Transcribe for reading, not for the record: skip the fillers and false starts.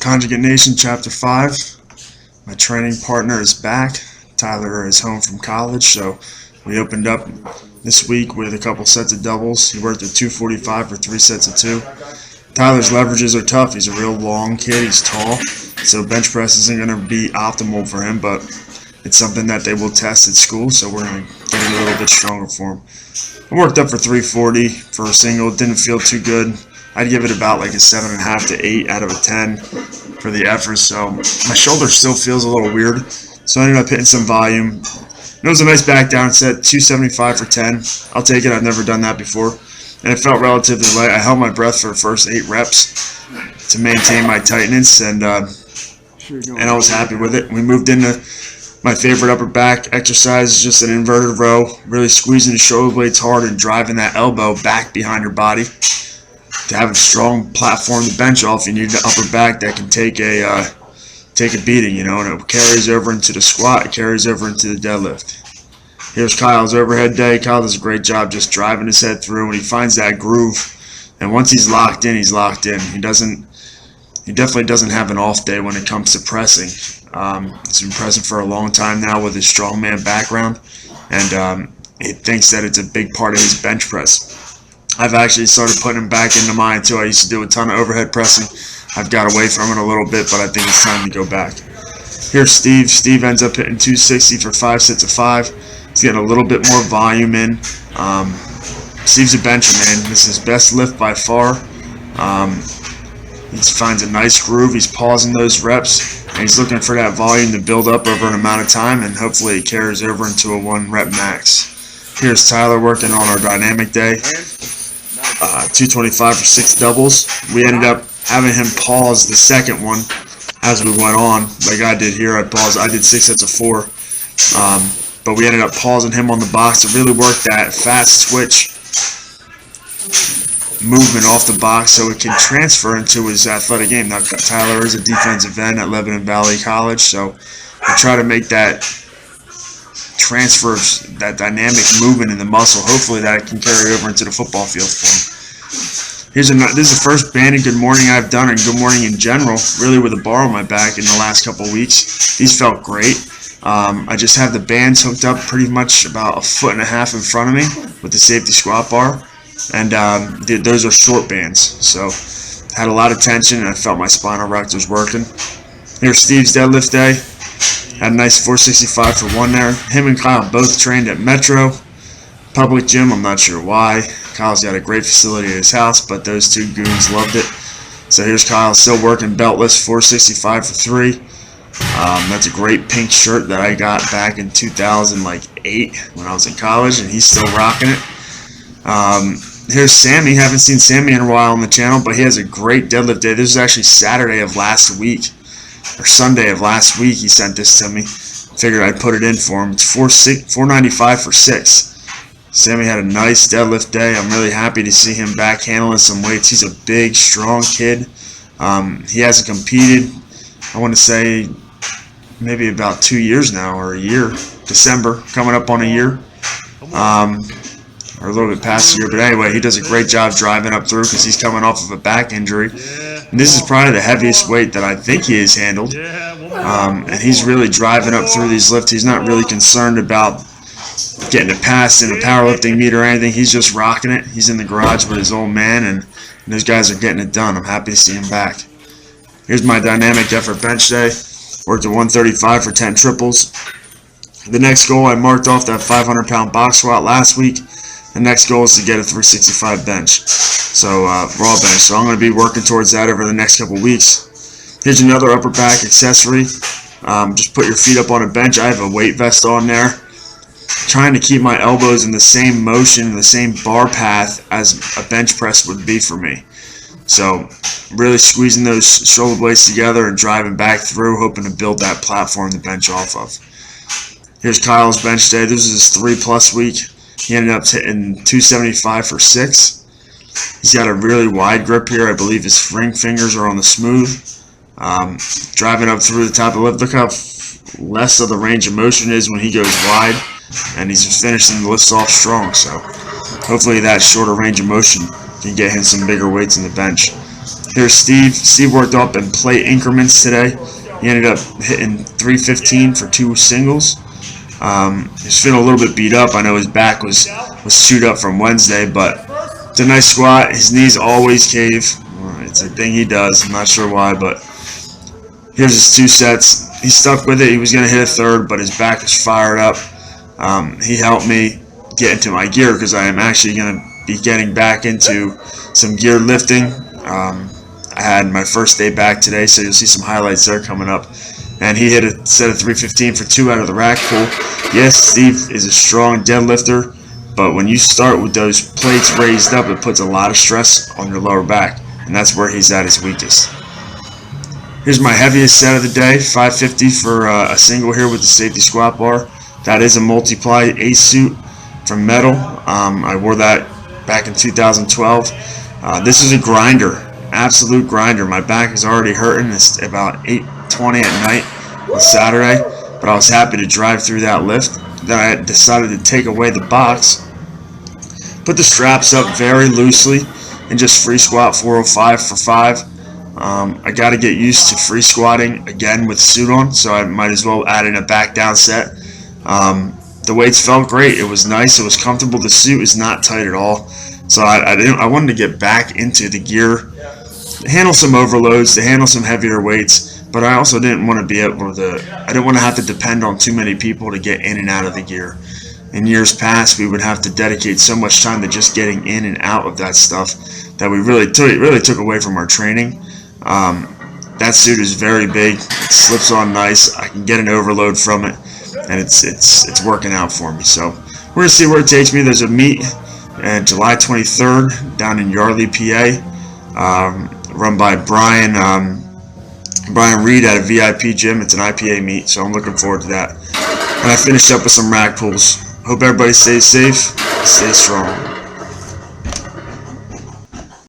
Conjugate Nation, Chapter 5. My training partner is back. Tyler is home from college, so we opened up this week with a couple sets of doubles. He worked at 245 for 3 sets of 2. Tyler's leverages are tough. He's a real long kid. He's tall, so bench press isn't going to be optimal for him, but it's something that they will test at school, so we're going to get it a little bit stronger for him. I worked up for 340 for a single. Didn't feel too good. I'd give it about like a 7.5 to 8 out of a 10 for the effort, so my shoulder still feels a little weird, so I ended up hitting some volume. It was a nice back down set, 275 for 10. I'll take it. I've never done that before, and it felt relatively light. I held my breath for the first 8 reps to maintain my tightness, and I was happy with it. We moved into my favorite upper back exercise, just an inverted row, really squeezing the shoulder blades hard and driving that elbow back behind your body. To have a strong platform to bench off, you need the upper back that can take a beating, and it carries over into the squat, it carries over into the deadlift. Here's Kyle's overhead day. Kyle does a great job just driving his head through, and he finds that groove. And once he's locked in, he's locked in. He definitely doesn't have an off day when it comes to pressing. He's been pressing for a long time now with his strongman background, and he thinks that it's a big part of his bench press. I've actually started putting him back into mine too. I used to do a ton of overhead pressing. I've got away from it a little bit, but I think it's time to go back. Here's Steve. Steve ends up hitting 260 for 5 sets of 5. He's getting a little bit more volume in. Steve's a bencher, man. This is his best lift by far. He finds a nice groove. He's pausing those reps, and he's looking for that volume to build up over an amount of time, and hopefully it carries over into a 1 rep max. Here's Tyler working on our dynamic day. 225 for 6 doubles. We ended up having him pause the second one as we went on, like I did here. I did 6 sets of 4, but we ended up pausing him on the box to really work that fast switch movement off the box so it can transfer into his athletic game. Now, Tyler is a defensive end at Lebanon Valley College, so we try to make that transfer, that dynamic movement in the muscle. Hopefully that can carry over into the football field for him. This is the first banded good morning I've done, and good morning in general, really with a bar on my back in the last couple weeks. These felt great. I just have the bands hooked up pretty much about 1.5 feet in front of me with the safety squat bar, and those are short bands, so had a lot of tension, and I felt my spinal rectors working. Here's Steve's deadlift day. Had a nice 465 for 1 there. Him and Kyle both trained at Metro Public Gym. I'm not sure why. Kyle's got a great facility at his house, but those two goons loved it. So here's Kyle still working beltless, 465 for 3. That's a great pink shirt that I got back in 2008 when I was in college, and he's still rocking it. Here's Sammy. Haven't seen Sammy in a while on the channel, but he has a great deadlift day. This is actually Saturday of last week, or Sunday of last week. He sent this to me. Figured I'd put it in for him. It's 495 for 6. Sammy had a nice deadlift day. I'm really happy to see him back handling some weights. He's a big, strong kid. He hasn't competed, I want to say, maybe about 2 years now, or a year. December, coming up on a year. Or a little bit past a year. But anyway, he does a great job driving up through because he's coming off of a back injury. And this is probably the heaviest weight that I think he has handled. And he's really driving up through these lifts. He's not really concerned about getting it passed in a powerlifting meet or anything. He's just rocking it. He's in the garage with his old man, and those guys are getting it done. I'm happy to see him back. Here's my dynamic effort bench day. Worked at 135 for 10 triples. The next goal, I marked off that 500-pound box squat last week. The next goal is to get a 365 bench. So raw bench. So I'm going to be working towards that over the next couple weeks. Here's another upper back accessory. Just put your feet up on a bench. I have a weight vest on there, trying to keep my elbows in the same motion, the same bar path as a bench press would be for me. So really squeezing those shoulder blades together and driving back through, hoping to build that platform to bench off of. Here's Kyle's bench day. This is his 3+ week. He ended up hitting 275 for 6. He's got a really wide grip here. I believe his ring fingers are on the smooth. Driving up through the top of the lift. Look how less of the range of motion is when he goes wide. And he's finishing the lifts off strong. So hopefully that shorter range of motion can get him some bigger weights in the bench. Here's Steve. Steve worked up in plate increments today. He ended up hitting 315 for 2 singles. He's feeling a little bit beat up. I know his back was chewed up from Wednesday, but it's a nice squat. His knees always cave. It's a thing he does. I'm not sure why, but here's his 2 sets. He stuck with it. He was going to hit a third, but his back was fired up. He helped me get into my gear because I am actually going to be getting back into some gear lifting. I had my first day back today, so you'll see some highlights there coming up. And he hit a set of 315 for 2 out of the rack pull. Yes, Steve is a strong deadlifter, but when you start with those plates raised up, it puts a lot of stress on your lower back, and that's where he's at his weakest. Here's my heaviest set of the day, 550 for a single here with the safety squat bar. That is a multiply ace suit from metal. I wore that back in 2012. This is a grinder, absolute grinder. My back is already hurting. It's about 8:20 at night on Saturday, but I was happy to drive through that lift. Then I decided to take away the box, put the straps up very loosely, and just free squat 405 for 5. I got to get used to free squatting again with suit on, so I might as well add in a back down set. The weights felt great. It was nice. It was comfortable. The suit is not tight at all, so I wanted to get back into the gear, to handle some overloads, to handle some heavier weights, but I also didn't want to be able to. I didn't want to have to depend on too many people to get in and out of the gear. In years past, we would have to dedicate so much time to just getting in and out of that stuff that we really took away from our training. That suit is very big. It slips on nice. I can get an overload from it, and it's working out for me. So we're gonna see where it takes me. There's a meet on July 23rd down in Yardley, PA, run by Brian Reed at a VIP gym. It's an IPA meet, so I'm looking forward to that. And I finished up with some rack pulls. Hope everybody stays safe, stay strong.